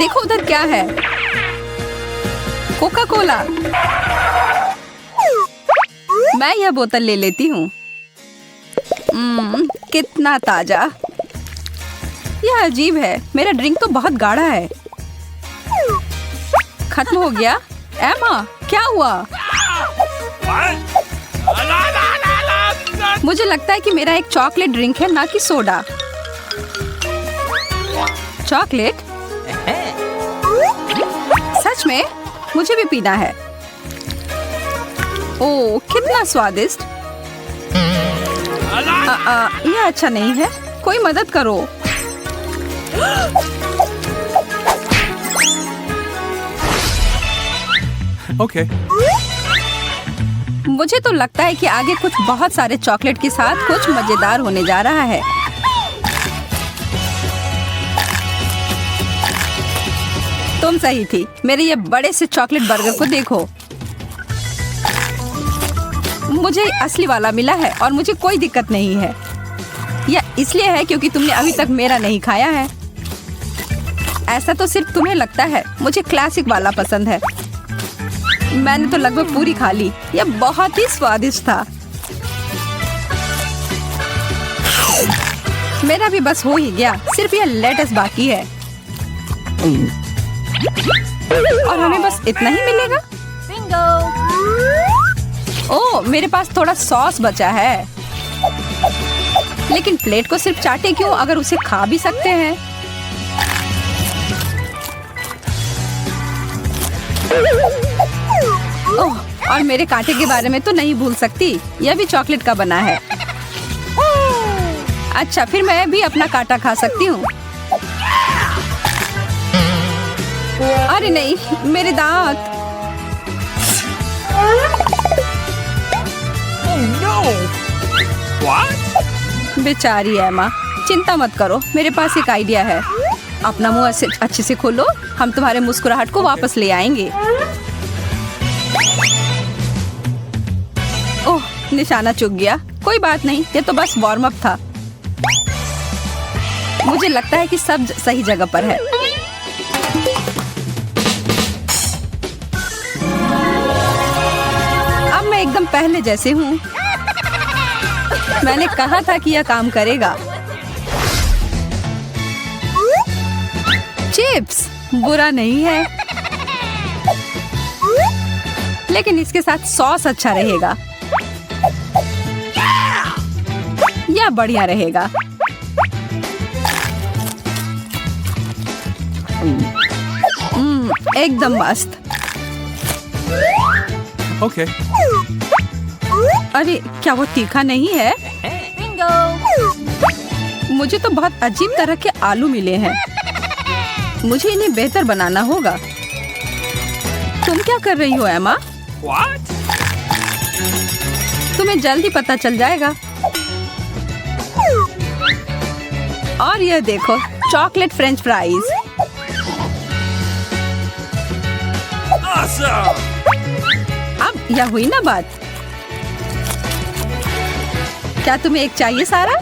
देखो उधर क्या है। Coca Cola. मैं यह बोतल ले लेती हूँ। कितना ताजा। यह अजीब है, मेरा ड्रिंक तो बहुत गाढ़ा है। खत्म हो गया। एमा, क्या हुआ? मुझे लगता है कि मेरा एक चॉकलेट ड्रिंक है, ना कि सोडा। चॉकलेट? सच में? मुझे भी पीना है। ओह, कितना स्वादिष्ट। यह अच्छा नहीं है। कोई मदद करो। Okay. मुझे तो लगता है कि आगे कुछ बहुत सारे चॉकलेट के साथ कुछ मजेदार होने जा रहा है। तुम सही थी। मेरे ये बड़े से चॉकलेट बर्गर को देखो। मुझे असली वाला मिला है और मुझे कोई दिक्कत नहीं है। यह इसलिए है क्योंकि तुमने अभी तक मेरा नहीं खाया है। ऐसा तो सिर्फ तुम्हें लगता है। मुझे क्लासिक वाला पसंद है। मैंने तो लगभग पूरी खा ली। यह बहुत ही स्वादिष्ट था। मेरा भी बस हो ही गया। सिर्फ यह लेटस बाकी है और हमें बस इतना ही मिलेगा। ओह, मेरे पास थोड़ा सॉस बचा है। लेकिन प्लेट को सिर्फ चाटे क्यों, अगर उसे खा भी सकते हैं। ओह, और मेरे कांटे के बारे में तो नहीं भूल सकती। यह भी चॉकलेट का बना है। अच्छा, फिर मैं भी अपना कांटा खा सकती हूँ। अरे नहीं, मेरे दांत। बेचारी एमा। चिंता मत करो, मेरे पास एक आइडिया है। अपना मुंह अच्छे से खोलो। हम तुम्हारे मुस्कुराहट को वापस ले आएंगे। ओह, निशाना चूक गया। कोई बात नहीं, ये तो बस वार्म अप था। मुझे लगता है कि सब सही जगह पर है। अब मैं एकदम पहले जैसे हूँ। मैंने कहा था कि यह काम करेगा। चिप्स बुरा नहीं है, लेकिन इसके साथ सॉस अच्छा रहेगा। यह बढ़िया रहेगा। एकदम मस्त। Okay. अरे, क्या वो तीखा नहीं है? मुझे तो बहुत अजीब तरह के आलू मिले हैं। मुझे इन्हें बेहतर बनाना होगा। तुम क्या कर रही हो एमा? What? तुम्हें जल्दी पता चल जाएगा। और यह देखो, चॉकलेट फ्रेंच फ्राइज। Awesome! अब यह हुई ना बात। क्या तुम्हें एक चाहिए सारा?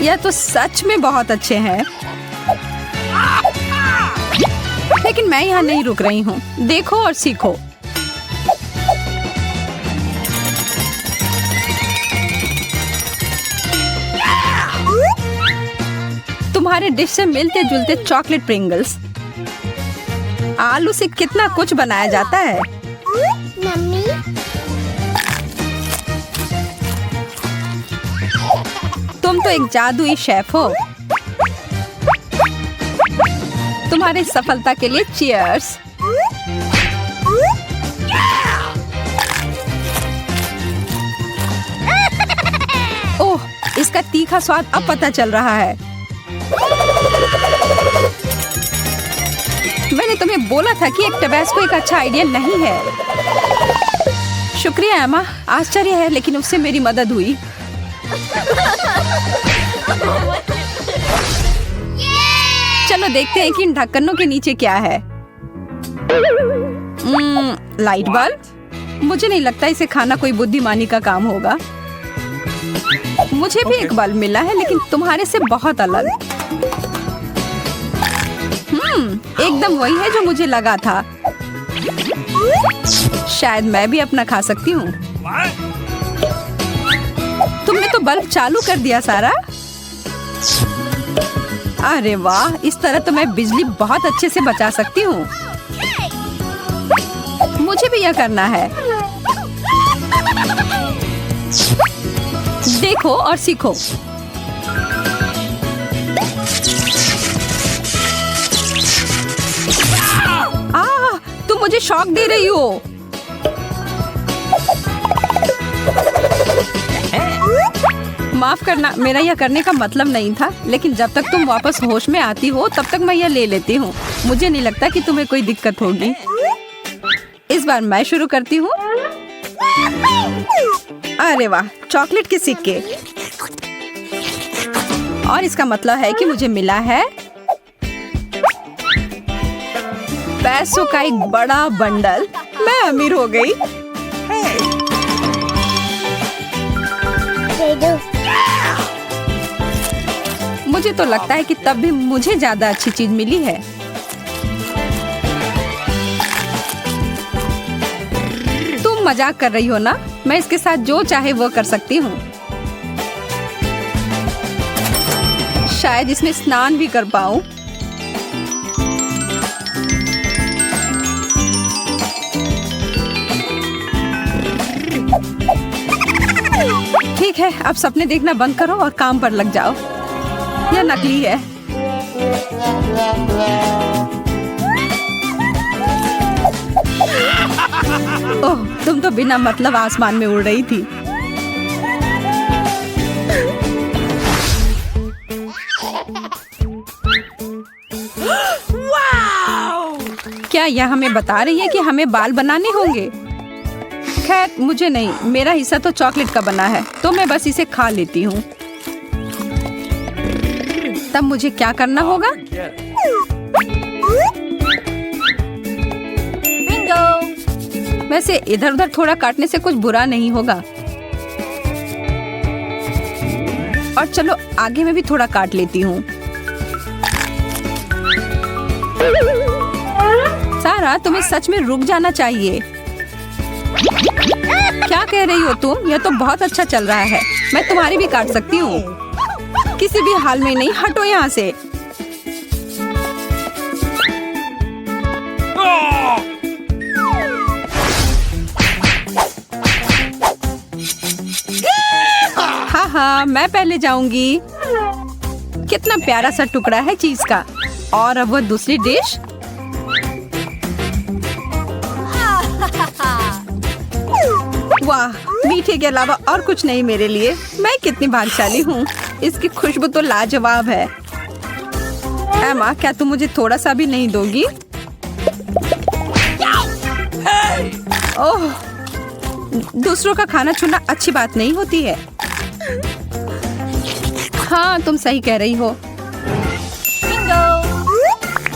यह तो सच में बहुत अच्छे हैं। लेकिन मैं यहाँ नहीं रुक रही हूँ। देखो और सीखो। तुम्हारे डिश से मिलते जुलते चॉकलेट प्रिंगल्स। आलू से कितना कुछ बनाया जाता है। मम्मी, तुम तो एक जादुई शेफ हो। तुम्हारी सफलता के लिए चीयर्स। ओह, इसका तीखा स्वाद अब पता चल रहा है। मैंने तुम्हें बोला था कि एक टबैस्को एक अच्छा आइडिया नहीं है। शुक्रिया एमा। आश्चर्य है, लेकिन उससे मेरी मदद हुई। चलो देखते हैं कि इन ढक्कनों के नीचे क्या है। Light bulb. मुझे नहीं लगता इसे खाना कोई बुद्धिमानी का काम होगा। मुझे मुझे भी एक बल्ब मिला है, लेकिन तुम्हारे से बहुत अलग। एकदम वही है जो मुझे लगा था। शायद मैं भी अपना खा सकती हूँ। तुमने तो बल्ब चालू कर दिया सारा। अरे वाह, इस तरह तो मैं बिजली बहुत अच्छे से बचा सकती हूँ। मुझे भी यह करना है। देखो और सीखो। तुम मुझे शॉक दे रही हो। माफ करना, मेरा यह करने का मतलब नहीं था, लेकिन जब तक तुम वापस होश में आती हो तब तक मैं यह ले लेती हूँ। मुझे नहीं लगता कि तुम्हें कोई दिक्कत होगी। इस बार मैं शुरू करती हूँ। अरे वाह, चॉकलेट के सिक्के। और इसका मतलब है कि मुझे मिला है पैसों का एक बड़ा बंडल। मैं अमीर हो गई। मुझे तो लगता है कि तब भी मुझे ज्यादा अच्छी चीज मिली है। तुम मजाक कर रही हो ना? मैं इसके साथ जो चाहे वो कर सकती हूँ। शायद इसमें स्नान भी कर पाऊँ। ठीक है, अब सपने देखना बंद करो और काम पर लग जाओ। यह नकली है। ओह, तुम तो बिना मतलब आसमान में उड़ रही थी। क्या यह हमें बता रही है कि हमें बाल बनाने होंगे? खैर, मुझे नहीं, मेरा हिस्सा तो चॉकलेट का बना है, तो मैं बस इसे खा लेती हूँ। तब मुझे क्या करना होगा? बिंगो! वैसे इधर उधर थोड़ा काटने से कुछ बुरा नहीं होगा। और चलो आगे मैं भी थोड़ा काट लेती हूँ। सारा, तुम्हें सच में रुक जाना चाहिए। क्या कह रही हो तुम? यह तो बहुत अच्छा चल रहा है। मैं तुम्हारी भी काट सकती हूँ। किसी भी हाल में नहीं, हटो यहाँ से। हाँ हाँ, मैं पहले जाऊंगी। कितना प्यारा सा टुकड़ा है चीज का। और अब वो दूसरी डिश। वाह, मीठे के अलावा और कुछ नहीं मेरे लिए। मैं कितनी भाग्यशाली हूँ। इसकी खुशबू तो लाजवाब है। एमा, क्या तुम मुझे थोड़ा सा भी नहीं दोगी? ओह, दूसरों का खाना छूना अच्छी बात नहीं होती है। हाँ, तुम सही कह रही हो।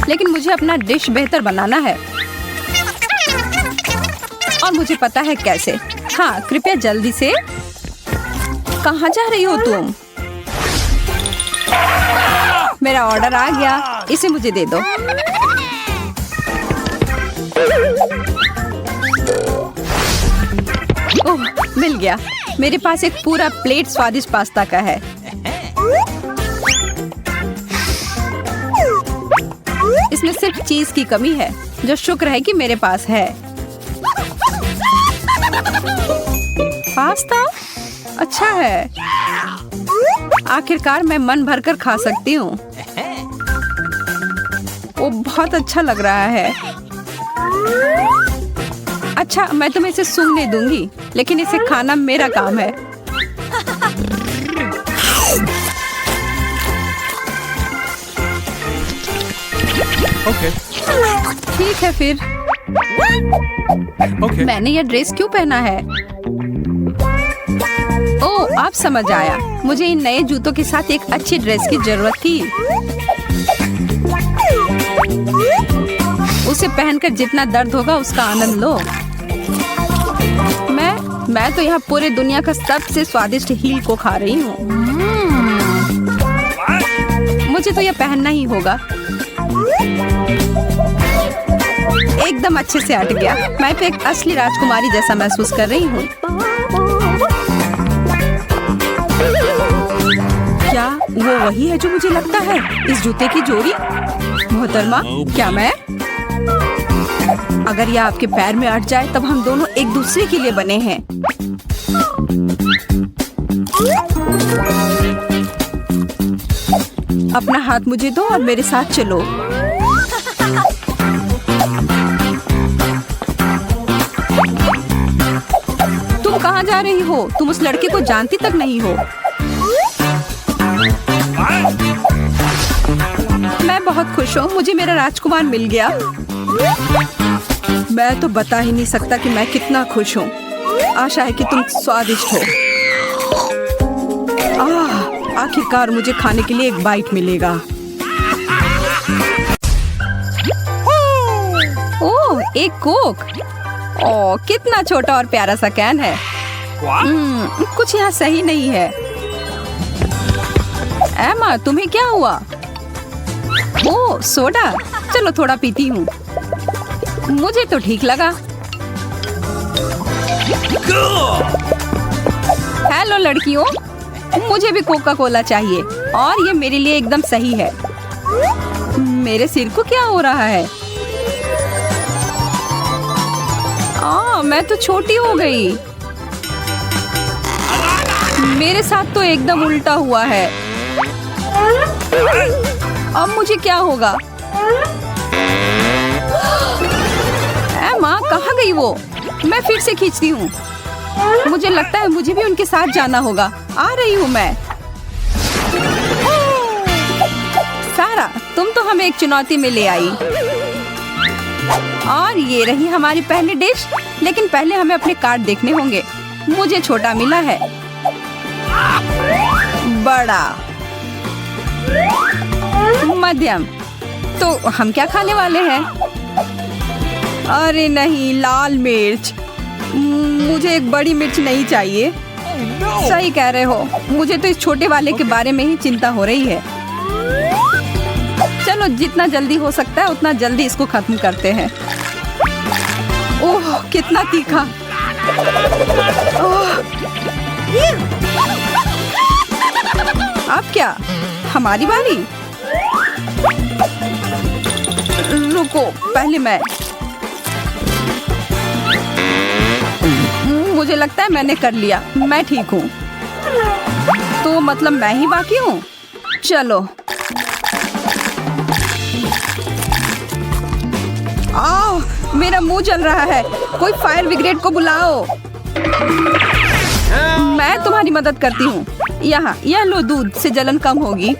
लेकिन मुझे अपना डिश बेहतर बनाना है। और मुझे पता है कैसे। हाँ, कृपया जल्दी से। कहाँ जा रही हो तुम? मेरा ऑर्डर आ गया, इसे मुझे दे दो। ओह, मिल गया। मेरे पास एक पूरा प्लेट स्वादिष्ट पास्ता का है। इसमें सिर्फ चीज की कमी है, जो शुक्र है कि मेरे पास है। पास्ता अच्छा है। आखिरकार मैं मन भरकर खा सकती हूँ। वो बहुत अच्छा लग रहा है। अच्छा, मैं तुम्हें इसे सूंघने दूंगी, लेकिन इसे खाना मेरा काम है। Okay. ठीक है फिर। Okay. मैंने यह ड्रेस क्यों पहना है? ओह, अब समझ आया। मुझे इन नए जूतों के साथ एक अच्छी ड्रेस की जरूरत थी। उसे पहनकर जितना दर्द होगा उसका आनंद लो। मैं तो यहाँ पूरे दुनिया का सबसे स्वादिष्ट हील को खा रही हूँ। मुझे तो यह पहनना ही होगा। एकदम अच्छे से अट गया। मैं तो एक असली राजकुमारी जैसा महसूस कर रही हूँ। क्या वो वही है जो मुझे लगता है? इस जूते की जोड़ी? मोहतरमा, क्या मैं? अगर यह आपके पैर में अट जाए तब हम दोनों एक दूसरे के लिए बने हैं। अपना हाथ मुझे दो और मेरे साथ चलो। तुम कहाँ जा रही हो? तुम उस लड़के को जानती तक नहीं हो। मैं बहुत खुश हूँ, मुझे मेरा राजकुमार मिल गया। मैं तो बता ही नहीं सकता कि मैं कितना खुश हूँ। आशा है कि तुम स्वादिष्ट हो। आखिरकार मुझे खाने के लिए एक बाइट मिलेगा। ओह, एक कोक। ओह, कितना छोटा और प्यारा सा कैन है। कुछ यहाँ सही नहीं है। एमा, तुम्हें क्या हुआ? ओह, सोडा। चलो थोड़ा पीती हूँ। मुझे तो ठीक लगा। हेलो लड़कियों, मुझे भी कोका कोला चाहिए और ये मेरे लिए एकदम सही है। मेरे सिर को क्या हो रहा है? मैं तो छोटी हो गई। मेरे साथ तो एकदम उल्टा हुआ है। अब मुझे क्या होगा? माँ, कहाँ गई वो? मैं फिर से खींचती हूँ। मुझे लगता है मुझे भी उनके साथ जाना होगा। आ रही हूँ मैं। सारा, तुम तो हमें एक चुनौती में ले आई। और ये रही हमारी पहली डिश। लेकिन पहले हमें अपने कार्ड देखने होंगे। मुझे छोटा मिला है। बड़ा, मध्यम। तो हम क्या खाने वाले हैं? अरे नहीं, लाल मिर्च। मुझे एक बड़ी मिर्च नहीं चाहिए। सही कह रहे हो, मुझे तो इस छोटे वाले के बारे में ही चिंता हो रही है। चलो, जितना जल्दी हो सकता है उतना जल्दी इसको खत्म करते हैं। ओह, कितना तीखा। अब क्या? हमारी बारी। रुको, पहले मैं। मुझे लगता है मैंने कर लिया। मैं ठीक हूँ। तो मतलब मैं ही बाकी हूँ। चलो। मेरा मुंह जल रहा है। कोई फायर ब्रिगेड को बुलाओ। मैं तुम्हारी मदद करती हूँ। यहाँ, यह लो, दूध से जलन कम होगी।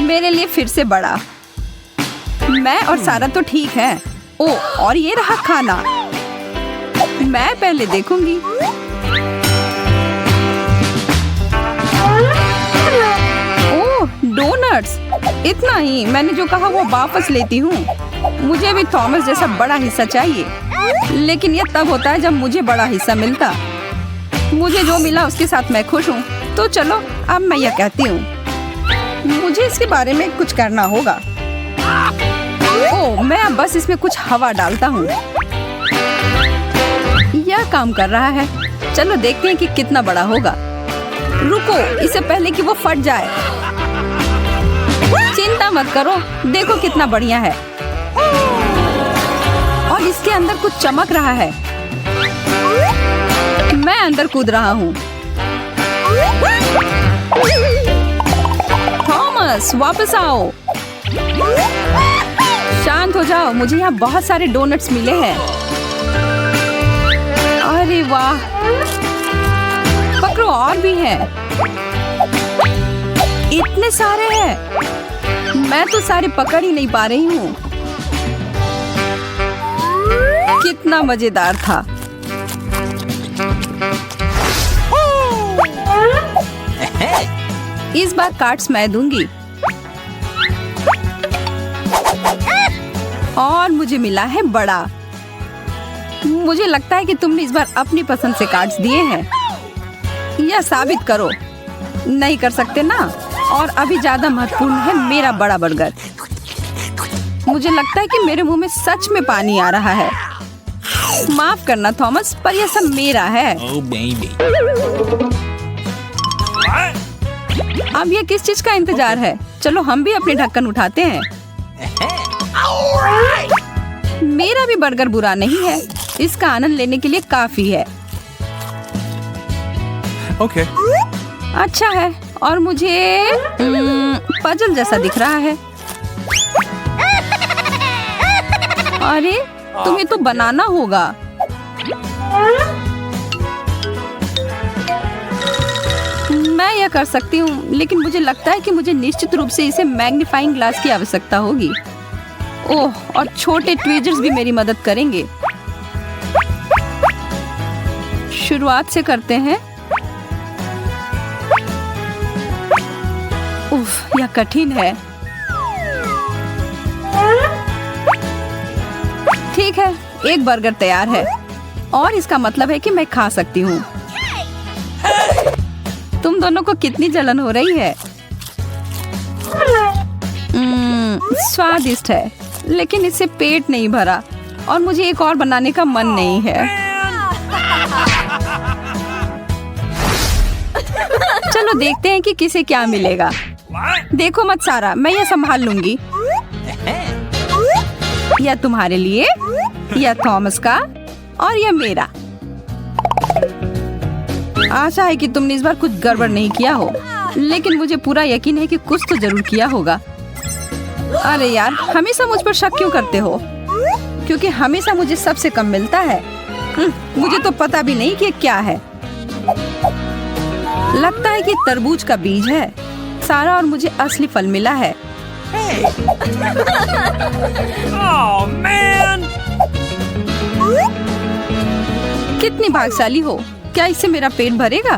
मेरे लिए फिर से बड़ा। मैं और सारा तो ठीक है। ओ, और ये रहा खाना। मैं पहले देखूंगी। ओह, डोनट्स। इतना ही। मैंने जो कहा वो वापस लेती हूँ। मुझे भी थॉमस जैसा बड़ा हिस्सा चाहिए। लेकिन ये तब होता है जब मुझे बड़ा हिस्सा मिलता। मुझे जो मिला उसके साथ मैं खुश हूँ। तो चलो, अब मैं यह कहती हूँ, मुझे इसके बारे में कुछ करना होगा। ओह, मैं अब बस इसमें कुछ हवा डालता हूँ। यह काम कर रहा है। चलो देखते हैं कि कितना बड़ा होगा। रुको, इससे पहले कि वो फट जाए। चिंता मत करो, देखो कितना बढ़िया है। और इसके अंदर कुछ चमक रहा है। मैं अंदर कूद रहा हूँ। थॉमस, वापस आओ। शांत हो जाओ। मुझे यहाँ बहुत सारे डोनट्स मिले हैं। अरे वाह, पकड़ो, और भी हैं। इतने सारे हैं। मैं तो सारे पकड़ ही नहीं पा रही हूँ। कितना मजेदार था। इस बार कार्ड्स मैं दूंगी। और मुझे मिला है बड़ा। मुझे लगता है कि तुमने इस बार अपनी पसंद से कार्ड्स दिए हैं। यह साबित करो। नहीं कर सकते ना। और अभी ज्यादा महत्वपूर्ण है मेरा बड़ा बर्गर। मुझे लगता है कि मेरे मुंह में सच में पानी आ रहा है। माफ करना थॉमस, पर यह सब मेरा है। Oh, baby. अब ये किस चीज का इंतजार है? चलो हम भी अपने ढक्कन उठाते हैं। मेरा भी बर्गर बुरा नहीं है। इसका आनंद लेने के लिए काफी है। Okay. अच्छा है। और मुझे पजल जैसा दिख रहा है। अरे तुम्हें तो बनाना होगा। मैं यह कर सकती हूँ, लेकिन मुझे लगता है कि मुझे निश्चित रूप से इसे मैग्नीफाइंग ग्लास की आवश्यकता होगी। ओह, और छोटे ट्वीजर्स भी मेरी मदद करेंगे। शुरुआत से करते हैं। उफ, यह कठिन है। ठीक है, एक बर्गर तैयार है और इसका मतलब है कि मैं खा सकती हूँ। तुम दोनों को कितनी जलन हो रही है? स्वादिष्ट है, लेकिन इससे पेट नहीं भरा और मुझे एक और बनाने का मन नहीं है। चलो देखते हैं कि किसे क्या मिलेगा। देखो मत सारा, मैं यह संभाल लूंगी। यह तुम्हारे लिए, यह थॉमस का और यह मेरा। आशा है कि तुमने इस बार कुछ गड़बड़ नहीं किया हो, लेकिन मुझे पूरा यकीन है कि कुछ तो जरूर किया होगा। अरे यार, हमेशा मुझ पर शक क्यों करते हो? क्योंकि हमेशा मुझे सबसे कम मिलता है। मुझे तो पता भी नहीं कि क्या है। लगता है कि तरबूज का बीज है। सारा और मुझे असली फल मिला है। Oh, man. कितनी भाग्यशाली हो। क्या इससे मेरा पेट भरेगा?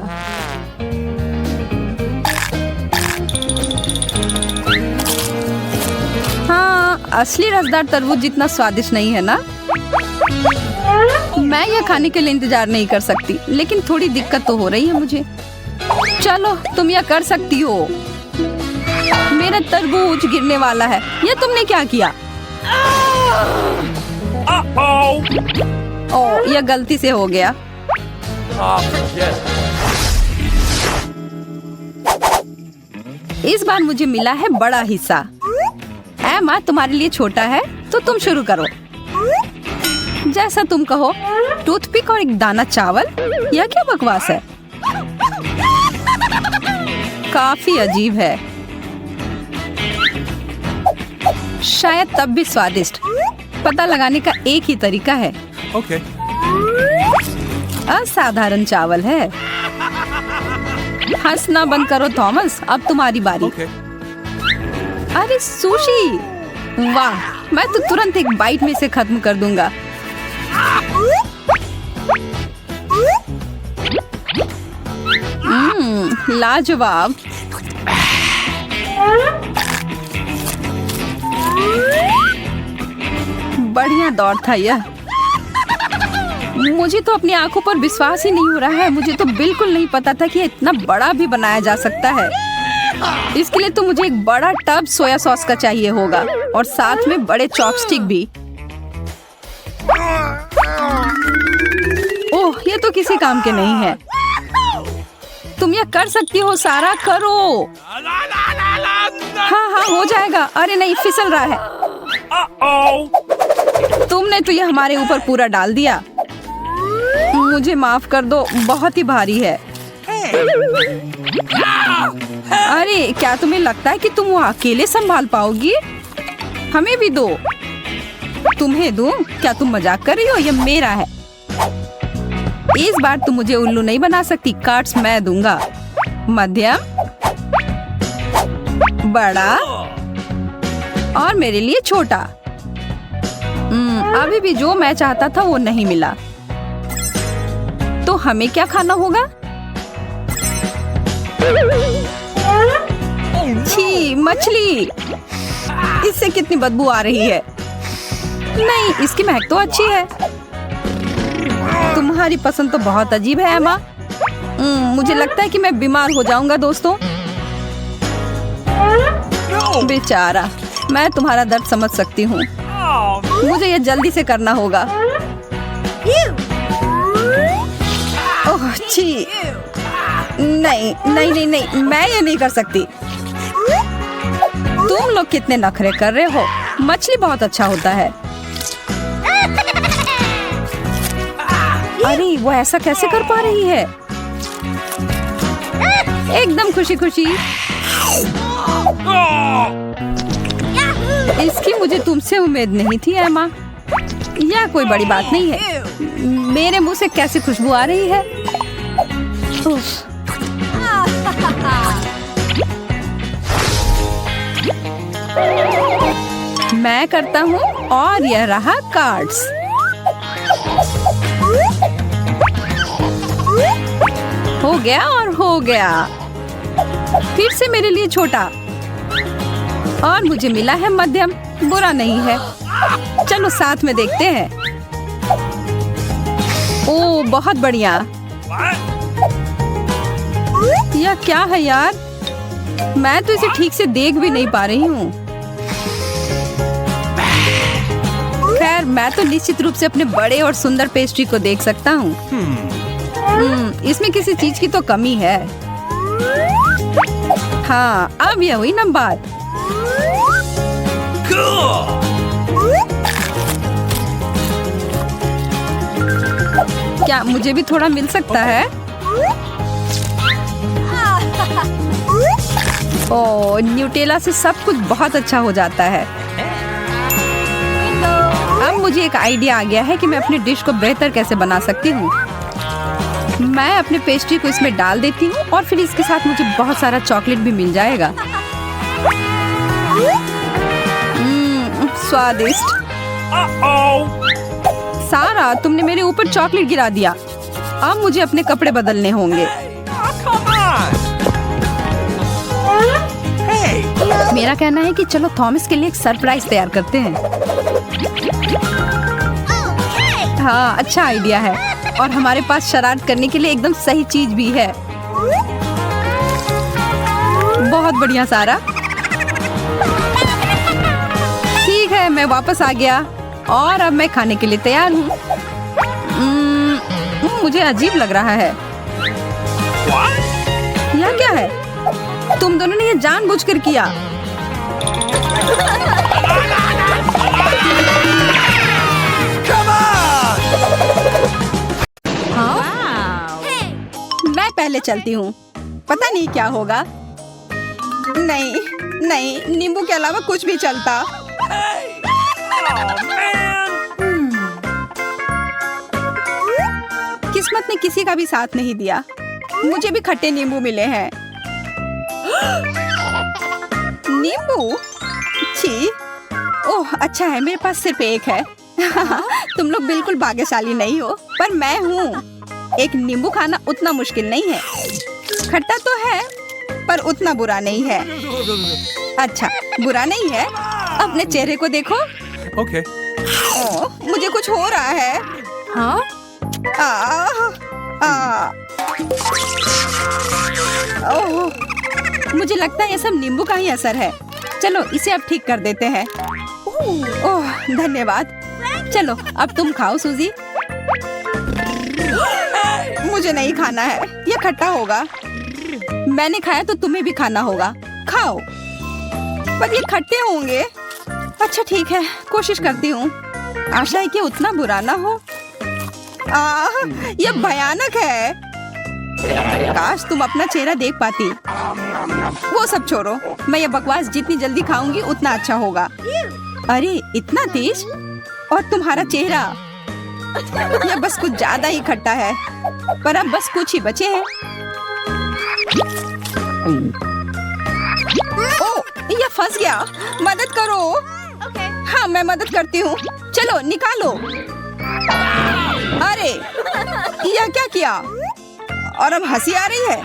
हाँ, असली रसदार तरबूज जितना स्वादिष्ट नहीं है ना। मैं यह खाने के लिए इंतजार नहीं कर सकती, लेकिन थोड़ी दिक्कत तो हो रही है मुझे। चलो, तुम यह कर सकती हो। मेरा तरबूज गिरने वाला है। यह तुमने क्या किया? ओह, यह गलती से हो गया। इस बार मुझे मिला है बड़ा हिस्सा। एमा, तुम्हारे लिए छोटा है, तो तुम शुरू करो। जैसा तुम कहो। टूथपिक और एक दाना चावल? यह क्या बकवास है? काफी अजीब है। शायद तब भी स्वादिष्ट। पता लगाने का एक ही तरीका है। Okay. असाधारण चावल है। हंसना बंद करो थॉमस, अब तुम्हारी बारी। Okay. अरे सुशी, वाह, मैं तो तुरंत एक बाइट में से खत्म कर दूंगा। लाजवाब। बढ़िया दौड़ था यह। मुझे तो अपनी आंखों पर विश्वास ही नहीं हो रहा है। मुझे तो बिल्कुल नहीं पता था कि इतना बड़ा भी बनाया जा सकता है। इसके लिए तो मुझे एक बड़ा टब सोया सॉस का चाहिए होगा और साथ में बड़े चॉपस्टिक भी। ओह, ये तो किसी काम के नहीं है। तुम यह कर सकती हो सारा, करो। हाँ हाँ, हो जाएगा। अरे नहीं, फिसल रहा है। तुमने तो यह हमारे ऊपर पूरा डाल दिया। मुझे माफ कर दो, बहुत ही भारी है। अरे, क्या तुम्हें लगता है कि तुम वो अकेले संभाल पाओगी? हमें भी दो। तुम्हें दूं? क्या तुम मजाक कर रही हो? यह मेरा है। इस बार तुम मुझे उल्लू नहीं बना सकती। कार्ड्स मैं दूंगा। मध्यम, बड़ा और मेरे लिए छोटा। अभी भी जो मैं चाहता था वो नहीं मिला। तो हमें क्या खाना होगा? छी, मछली। इससे कितनी बदबू आ रही है। नहीं, इसकी महक तो अच्छी है। तुम्हारी पसंद तो बहुत अजीब है एमा। मुझे लगता है कि मैं बीमार हो जाऊंगा दोस्तों। बेचारा, मैं तुम्हारा दर्द समझ सकती हूँ। मुझे ये जल्दी से करना होगा। ओह छी, नहीं नहीं नहीं नहीं, मैं ये नहीं कर सकती। तुम लोग कितने नखरे कर रहे हो। मछली बहुत अच्छा होता है। अरे वो ऐसा कैसे कर पा रही है। एकदम खुशी खुशी। इसकी मुझे तुमसे उम्मीद नहीं थी एमा। यह कोई बड़ी बात नहीं है। मेरे मुंह से कैसी खुशबू आ रही है। उफ। मैं करता हूँ और यह रहा कार्ड्स। हो गया और हो गया। फिर से मेरे लिए छोटा और मुझे मिला है मध्यम। बुरा नहीं है। चलो साथ में देखते हैं। ओह बहुत बढ़िया। यह क्या है यार। मैं तो इसे ठीक से देख भी नहीं पा रही हूँ। खैर, मैं तो निश्चित रूप से अपने बड़े और सुंदर पेस्ट्री को देख सकता हूँ। इसमें किसी चीज की तो कमी है। हाँ, अब यह हुई ना बात। क्या मुझे भी थोड़ा मिल सकता है? ओह, न्यूटेला से सब कुछ बहुत अच्छा हो जाता है। अब मुझे एक आइडिया आ गया है कि मैं अपनी डिश को बेहतर कैसे बना सकती हूँ। मैं अपने पेस्ट्री को इसमें डाल देती हूँ और फिर इसके साथ मुझे बहुत सारा चॉकलेट भी मिल जाएगा। स्वादिष्ट। सारा, तुमने मेरे ऊपर चॉकलेट गिरा दिया। अब मुझे अपने कपड़े बदलने होंगे। मेरा कहना है कि चलो थॉमस के लिए एक सरप्राइज तैयार करते हैं। हाँ, अच्छा आइडिया है। और हमारे पास शरारत करने के लिए एकदम सही चीज भी है। बहुत बढ़िया सारा। ठीक है, मैं वापस आ गया और अब मैं खाने के लिए तैयार हूँ। मुझे अजीब लग रहा है। यह क्या है? तुम दोनों ने ये जानबूझकर किया। हाँ? मैं पहले चलती हूँ। पता नहीं क्या होगा। नहीं नहीं, नींबू के अलावा कुछ भी चलता। किस्मत ने किसी का भी साथ नहीं दिया। मुझे भी खट्टे नींबू मिले हैं। नींबू? छी। ओह अच्छा है, मेरे पास सिर्फ एक है। तुम लोग बिल्कुल भाग्यशाली नहीं हो, पर मैं हूँ। एक नींबू खाना उतना मुश्किल नहीं है। खट्टा तो है, पर उतना बुरा नहीं है। अच्छा, बुरा नहीं है। अपने चेहरे को देखो। Okay. ओह, मुझे कुछ हो रहा है। हाँ? ओह, मुझे लगता है ये सब नींबू का ही असर है। चलो इसे अब ठीक कर देते हैं। ओह, धन्यवाद। चलो अब तुम खाओ सूजी। मुझे नहीं खाना है, ये खट्टा होगा। मैंने खाया तो तुम्हें भी खाना होगा। खाओ। पर ये खट्टे होंगे। अच्छा ठीक है, कोशिश करती हूँ। आशा है कि उतना बुरा ना हो। यह भयानक है। काश तुम अपना चेहरा देख पाती। वो सब छोड़ो, मैं ये बकवास जितनी जल्दी खाऊंगी उतना अच्छा होगा। अरे इतना तेज, और तुम्हारा चेहरा, यह बस कुछ ज्यादा ही खट्टा है। पर अब बस कुछ ही बचे हैं। ओह, यह फंस गया। मदद करो। हाँ, मैं मदद करती हूँ। चलो निकालो। अरे यह क्या किया? और अब हंसी आ रही है।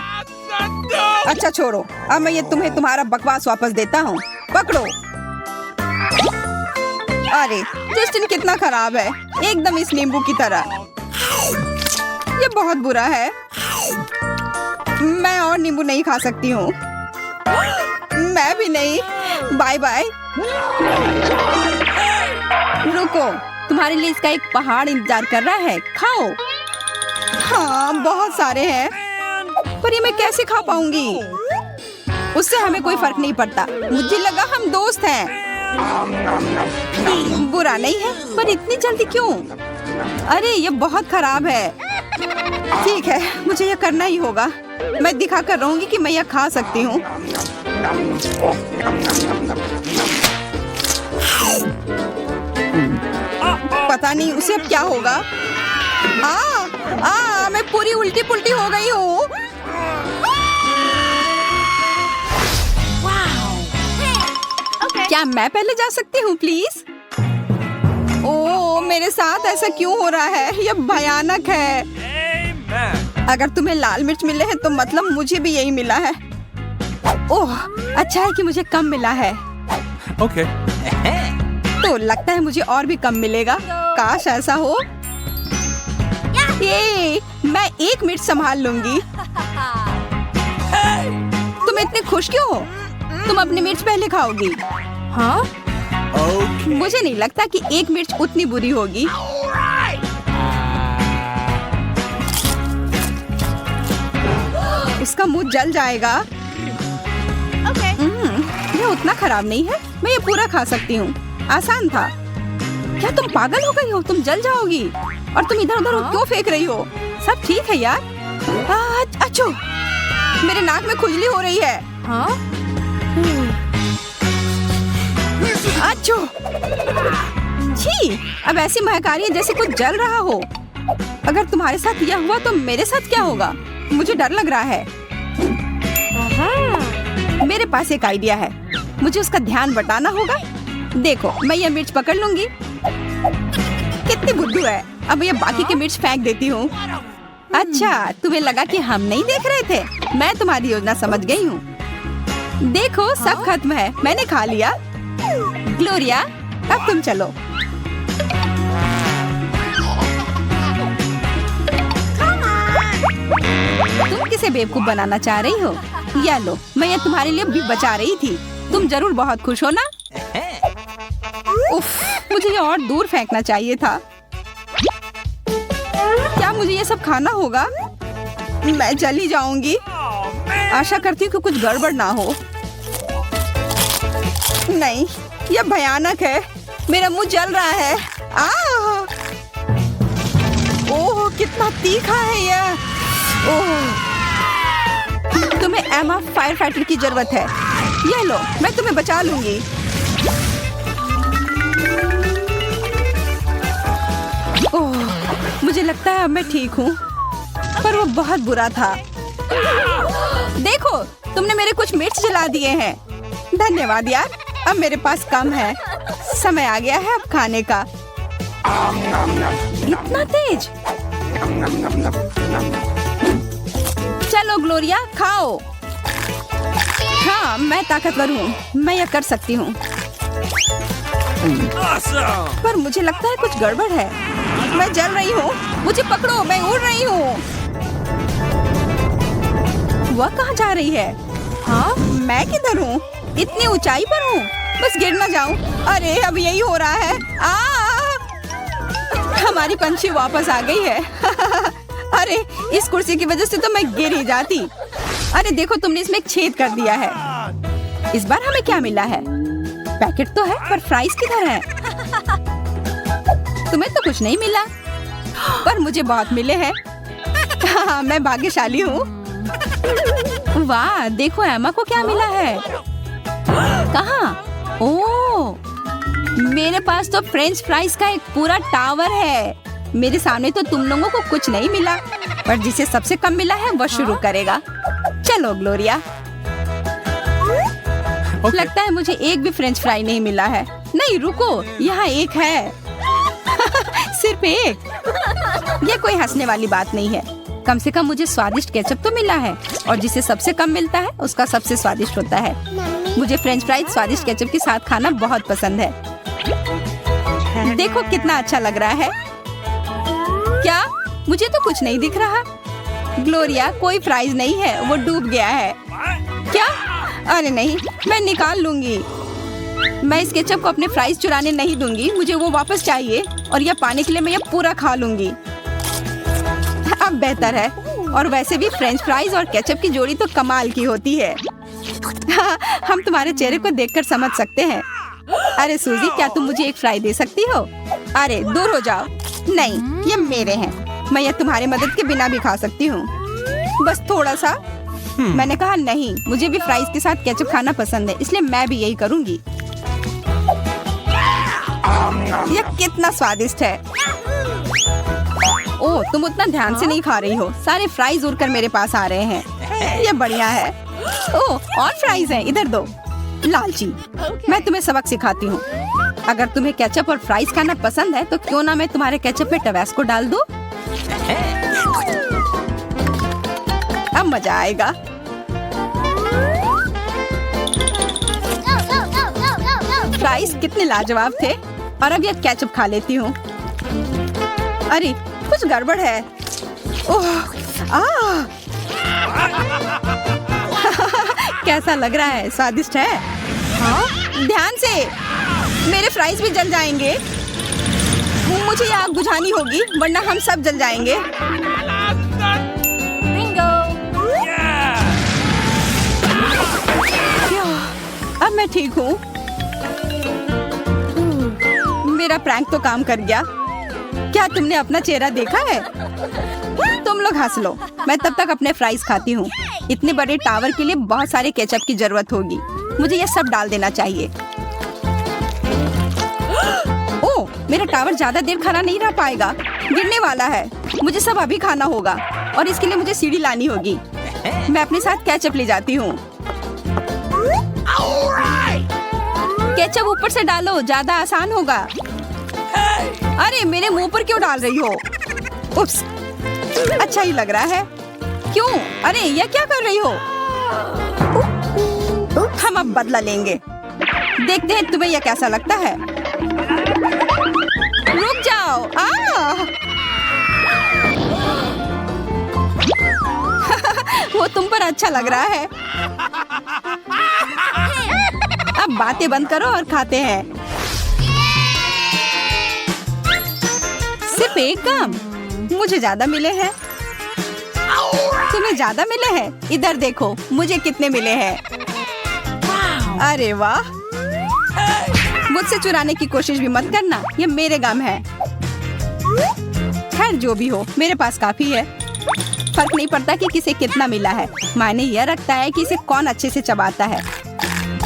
अच्छा छोड़ो, अब मैं ये तुम्हें तुम्हारा बकवास वापस देता हूँ। पकड़ो। अरे जस्टिन कितना खराब है, एकदम इस नींबू की तरह। ये बहुत बुरा है। मैं और नींबू नहीं खा सकती हूँ। मैं भी नहीं। Bye bye. रुको, तुम्हारे लिए इसका एक पहाड़ इंतजार कर रहा है, खाओ। हाँ बहुत सारे हैं, पर ये मैं कैसे खा पाऊंगी? उससे हमें कोई फर्क नहीं पड़ता। मुझे लगा हम दोस्त हैं। बुरा नहीं है, पर इतनी जल्दी क्यों? अरे ये बहुत खराब है। ठीक है, मुझे ये करना ही होगा। मैं दिखा कर रहूंगी कि मैं यह खा सकती हूँ। पता नहीं उसे अब क्या होगा। मैं पूरी उल्टी पुल्टी हो गई हूँ। क्या मैं पहले जा सकती हूँ प्लीज? ओह मेरे साथ ऐसा क्यों हो रहा है? यह भयानक है। अगर तुम्हें लाल मिर्च मिले हैं तो मतलब मुझे भी यही मिला है। ओह अच्छा है कि मुझे कम मिला है। Okay. तो लगता है मुझे और भी कम मिलेगा। काश ऐसा हो। ये मैं 1 मिनट संभाल लूंगी। तुम इतने खुश क्यों हो? तुम अपनी मिर्च पहले खाओगी। हाँ? Okay. मुझे नहीं लगता कि 1 मिर्च उतनी बुरी होगी। उसका मुंह जल जाएगा। ये उतना खराब नहीं है, मैं ये पूरा खा सकती हूँ। आसान था। क्या तुम पागल हो गई हो? तुम जल जाओगी। और तुम इधर उधर क्यों फेंक रही हो? सब ठीक है यार। अच्छो, मेरे नाक में खुजली हो रही है। हाँ? अच्छो, छी, अब ऐसी महक आ रही है जैसे कुछ जल रहा हो। अगर तुम्हारे साथ यह हुआ तो मेरे साथ क्या होगा? मुझे डर लग रहा है। मेरे पास एक आइडिया है। मुझे उसका ध्यान बटाना होगा। देखो, मैं यह मिर्च पकड़ लूंगी। कितनी बुद्धू है। अब ये बाकी की मिर्च फेंक देती हूँ। अच्छा, तुम्हें लगा कि हम नहीं देख रहे थे? मैं तुम्हारी योजना समझ गई हूँ। देखो, सब खत्म है। मैंने खा लिया। ग्लोरिया, अब तुम चलो। तुम किसे बेवकूफ बनाना चाह रही हो? या लो, मैं ये तुम्हारे लिए भी बचा रही थी। तुम जरूर बहुत खुश हो ना? उफ, मुझे ये और दूर फेंकना चाहिए था। क्या मुझे ये सब खाना होगा? मैं चली जाऊंगी। आशा करती हूँ कि कुछ गड़बड़ ना हो। नहीं, यह भयानक है। मेरा मुंह जल रहा है। ओह, कितना तीखा है यह। ओह, तुम्हें एमा फायर फाइटर की जरूरत है। ये लो, मैं तुम्हें बचा लूंगी। ओह, मुझे लगता है अब मैं ठीक हूँ, पर वो बहुत बुरा था। देखो, तुमने मेरे कुछ मिर्च जला दिए हैं। धन्यवाद यार, अब मेरे पास कम है। समय आ गया है अब खाने का। इतना तेज? चलो ग्लोरिया, खाओ। हाँ, मैं ताकतवर हूँ। मैं यह कर सकती हूँ। Awesome! पर मुझे लगता है कुछ गड़बड़ है। मैं जल रही हूँ। मुझे पकड़ो, मैं उड़ रही हूँ। वह कहाँ जा रही है? हाँ, मैं किधर हूँ? इतनी ऊंचाई पर हूँ, बस गिर ना जाऊँ। अरे अब यही हो रहा है। हमारी पंछी वापस आ गई है। अरे इस कुर्सी की वजह से तो मैं गिर ही जाती। अरे देखो, तुमने इसमें एक छेद कर दिया है। इस बार हमें क्या मिला है? पैकेट तो है, पर फ्राइज किधर है? तुम्हें तो कुछ नहीं मिला, पर मुझे बहुत मिले हैं। हाँ, मैं भाग्यशाली हूँ। वाह, देखो एमा को क्या मिला है। कहाँ? ओह, मेरे पास तो फ्रेंच फ्राइज का एक पूरा टावर है। मेरे सामने तो तुम लोगों को कुछ नहीं मिला, पर जिसे सबसे कम मिला है वो शुरू करेगा। चलो ग्लोरिया। Okay. लगता है मुझे एक भी फ्रेंच फ्राई नहीं मिला है। नहीं रुको, यहाँ एक है। सिर्फ एक। ये कोई हंसने वाली बात नहीं है। कम से कम मुझे स्वादिष्ट केचप तो मिला है, और जिसे सबसे कम मिलता है उसका सबसे स्वादिष्ट होता है। मुझे फ्रेंच फ्राइज स्वादिष्ट केचप के साथ खाना बहुत पसंद है। देखो कितना अच्छा लग रहा है। क्या? मुझे तो कुछ नहीं दिख रहा। ग्लोरिया, कोई फ्राइज नहीं है, वो डूब गया है। क्या? अरे नहीं, मैं निकाल लूंगी। मैं इस केचप को अपने फ्राइज चुराने नहीं दूंगी। मुझे वो वापस चाहिए और यह पाने के लिए मैं ये पूरा खा लूंगी। अब बेहतर है। और वैसे भी फ्रेंच फ्राइज और केचप की जोड़ी तो कमाल की होती है। हम तुम्हारे चेहरे को देखकर समझ सकते हैं। अरे सूजी, क्या तुम मुझे एक फ्राई दे सकती हो? अरे दूर हो जाओ। नहीं, ये मेरे हैं। मैं ये तुम्हारी मदद के बिना भी खा सकती हूँ। बस थोड़ा सा। मैंने कहा नहीं, मुझे भी फ्राइज के साथ केचप खाना पसंद है, इसलिए मैं भी यही करूँगी। यह कितना स्वादिष्ट है। ओह, तुम उतना ध्यान से नहीं खा रही हो। सारे फ्राइज उड़कर मेरे पास आ रहे हैं। ये बढ़िया है। ओह, और फ्राइज हैं, इधर दो। लालची, मैं तुम्हें सबक सिखाती हूँ। अगर तुम्हें केचप और फ्राइज खाना पसंद है तो क्यों ना मैं तुम्हारे केचप पे टबैस्को डाल दूं? अब मजा आएगा। फ्राइज कितने लाजवाब थे। और अब यह केचप खा लेती हूँ। अरे कुछ गड़बड़ है। ओह, कैसा लग रहा है? स्वादिष्ट है। हाँ? ध्यान से, मेरे फ्राइज भी जल जाएंगे। मुझे ये आग बुझानी होगी, वरना हम सब जल जाएंगे। अब मैं ठीक हूँ। मेरा प्रैंक तो काम कर गया। क्या तुमने अपना चेहरा देखा है? तुम लोग हंस लो, मैं तब तक अपने फ्राइज खाती हूँ। इतने बड़े टावर के लिए बहुत सारे केचप की जरूरत होगी। मुझे ये सब डाल देना चाहिए। ओह, मेरा टावर ज्यादा देर खड़ा नहीं रह पाएगा, गिरने वाला है। मुझे सब अभी खाना होगा और इसके लिए मुझे सीढ़ी लानी होगी। मैं अपने साथ केचप ले जाती हूँ। केचप ऊपर से डालो, ज्यादा आसान होगा। अरे मेरे मुंह पर क्यों डाल रही हो? उप्स, अच्छा ही लग रहा है। क्यों? अरे यह क्या कर रही हो? हम अब बदला लेंगे। देखते हैं तुम्हें यह कैसा लगता है। रुक जाओ। वो तुम पर अच्छा लग रहा है। अब बातें बंद करो और खाते हैं। सिर्फ एक काम, मुझे ज्यादा मिले हैं। तुम्हें ज्यादा मिले हैं? इधर देखो, मुझे कितने मिले हैं। अरे वाह। मुझसे चुराने की कोशिश भी मत करना, ये मेरे गम है। खैर जो भी हो, मेरे पास काफी है। फर्क नहीं पड़ता कि किसे कितना मिला है। मायने यह रखता है कि इसे कौन अच्छे से चबाता है।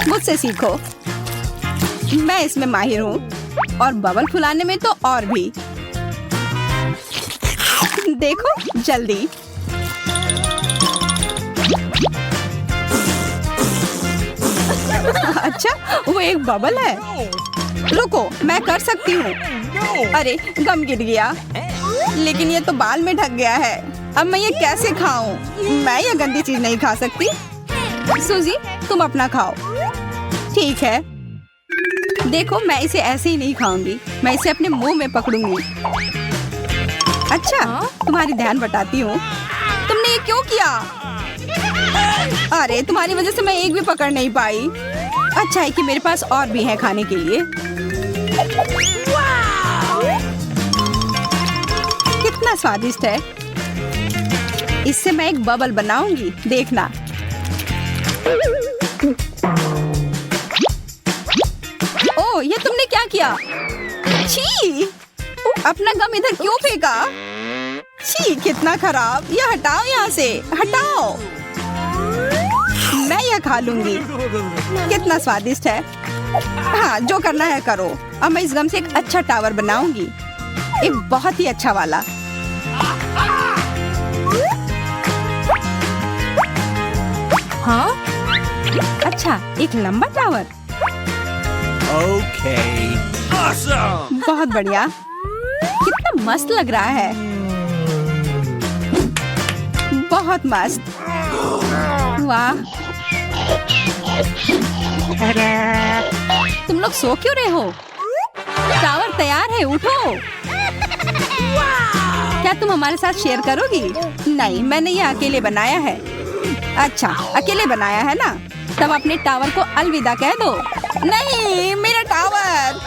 मुझसे सीखो, मैं इसमें माहिर हूँ। और बबल फुलाने में तो और भी। देखो जल्दी। अच्छा, वो एक बबल है। रुको, मैं कर सकती हूँ। अरे गम गिर गया, लेकिन ये तो बाल में ढक गया है। अब मैं ये कैसे खाऊं? मैं ये गंदी चीज नहीं खा सकती। सूजी, तुम अपना खाओ। ठीक है। देखो, मैं इसे ऐसे ही नहीं खाऊंगी, मैं इसे अपने मुंह में पकड़ूंगी। अच्छा, तुम्हारी ध्यान बटाती हूँ। तुमने ये क्यों किया? अरे तुम्हारी वजह से मैं एक भी पकड़ नहीं पाई। अच्छा है कि मेरे पास और भी है खाने के लिए। कितना स्वादिष्ट है। इससे मैं एक बबल बनाऊंगी, देखना। ओह, ये तुमने क्या किया? छी! अपना गम इधर क्यों फेंका? छी, कितना खराब। ये हटाओ यहाँ से, हटाओ। मैं यह खा लूंगी। कितना स्वादिष्ट है। हाँ, जो करना है करो। अब मैं इस गम से एक अच्छा टावर बनाऊंगी, एक बहुत ही अच्छा वाला। हाँ? अच्छा, एक लंबा टावर। Okay. Awesome. बहुत बढ़िया। कितना मस्त लग रहा है। बहुत मस्त। वाह। तुम लोग सो क्यों रहे हो? टावर तैयार है, उठो। क्या तुम हमारे साथ शेयर करोगी? नहीं, मैंने ये अकेले बनाया है। अच्छा, अकेले बनाया है ना? तब अपने टावर को अलविदा कह दो। नहीं, मेरा टावर।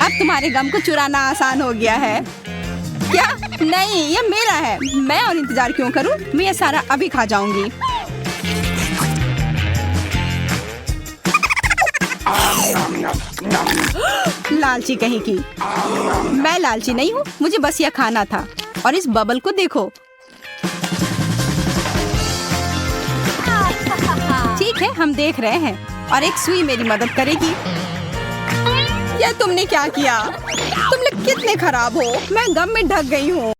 अब तुम्हारे गम को चुराना आसान हो गया है। क्या? नहीं, ये मेरा है। मैं और इंतजार क्यों करूं? मैं ये सारा अभी खा जाऊंगी। लालची कहीं की। मैं लालची नहीं हूँ, मुझे बस यह खाना था। और इस बबल को देखो। ठीक है, हम देख रहे हैं। और एक सुई मेरी मदद करेगी। यह तुमने क्या किया? तुम लोग कितने खराब हो। मैं गम में ढक गई हूँ।